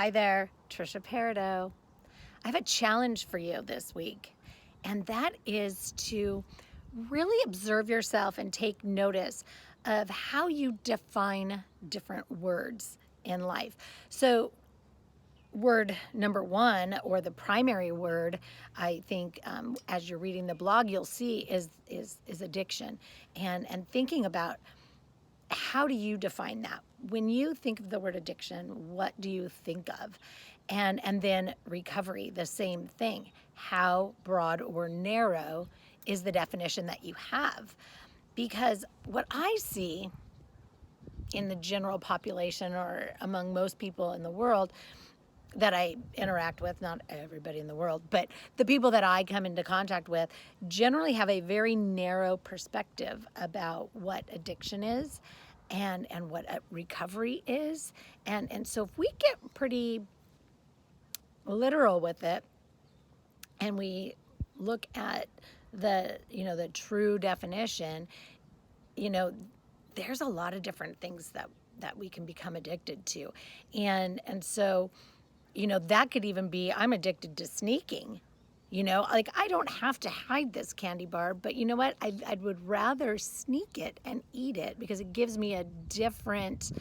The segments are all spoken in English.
Hi there, Trisha Peridot. I have a challenge for you this week, and that is to really observe yourself and take notice of how you define different words in life. So, word number one, or the primary word, I think, as you're reading the blog, you'll see is addiction, and thinking about how do you define that? When you think of the word addiction, what do you think of? And then recovery, the same thing. How broad or narrow is the definition that you have? Because what I see in the general population or among most people in the world that I interact with, not everybody in the world, but the people that I come into contact with generally have a very narrow perspective about what addiction is and what recovery is. And so if we get pretty literal with it and we look at the true definition, you know, there's a lot of different things that we can become addicted to. And so that could even be, I'm addicted to sneaking. Like, I don't have to hide this candy bar, but you know what? I would rather sneak it and eat it because it gives me a different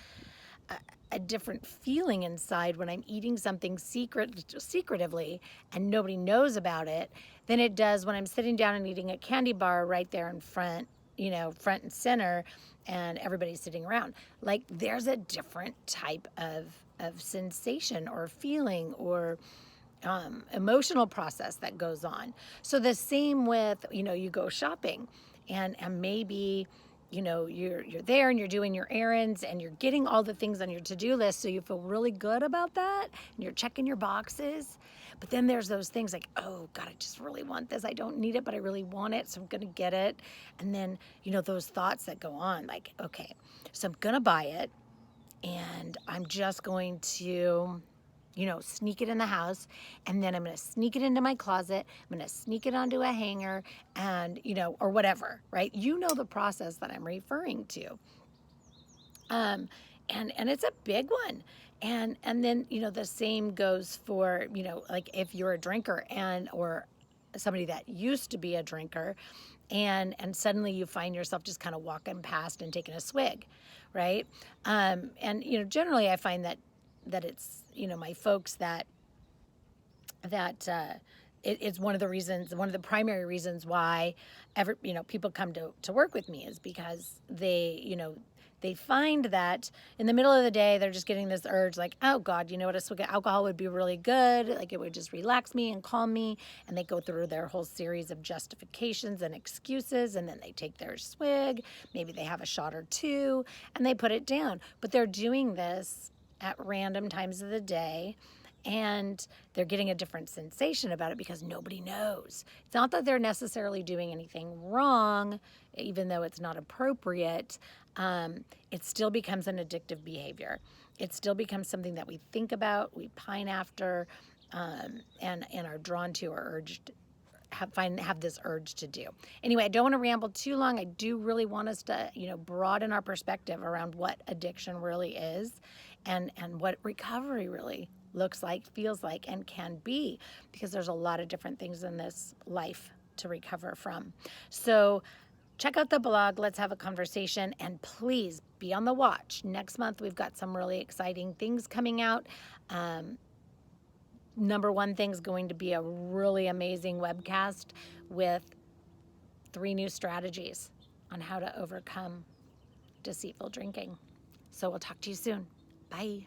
feeling inside when I'm eating something secretively and nobody knows about it than it does when I'm sitting down and eating a candy bar right there in front, front and center, and everybody's sitting around. Like, there's a different type of sensation or feeling or emotional process that goes on. So the same with, you go shopping and maybe, you're there and you're doing your errands and you're getting all the things on your to-do list. So you feel really good about that and you're checking your boxes. But then there's those things like, oh God, I just really want this. I don't need it, but I really want it. So I'm going to get it. And then, those thoughts that go on like, okay, so I'm going to buy it and I'm just going to sneak it in the house, and then I'm going to sneak it into my closet. I'm going to sneak it onto a hanger and, or whatever, right? The process that I'm referring to. And it's a big one. And then, the same goes for, like if you're a drinker or somebody that used to be a drinker and suddenly you find yourself just kind of walking past and taking a swig, right? And generally I find that it's my folks that it's one of the primary reasons why people come to work with me is because they find that in the middle of the day they're just getting this urge like, oh God, a swig of alcohol would be really good, like it would just relax me and calm me, and they go through their whole series of justifications and excuses, and then they take their swig, maybe they have a shot or two, and they put it down. But they're doing this at random times of the day, and they're getting a different sensation about it because nobody knows. It's not that they're necessarily doing anything wrong, even though it's not appropriate. It still becomes an addictive behavior. It still becomes something that we think about, we pine after, and are drawn to or urged have this urge to do. Anyway, I don't want to ramble too long. I do really want us to, broaden our perspective around what addiction really is and what recovery really looks like, feels like, and can be, because there's a lot of different things in this life to recover from. So check out the blog. Let's have a conversation, and please be on the watch. Next month, we've got some really exciting things coming out. Number one thing's going to be a really amazing webcast with 3 new strategies on how to overcome deceitful drinking. So we'll talk to you soon. Bye.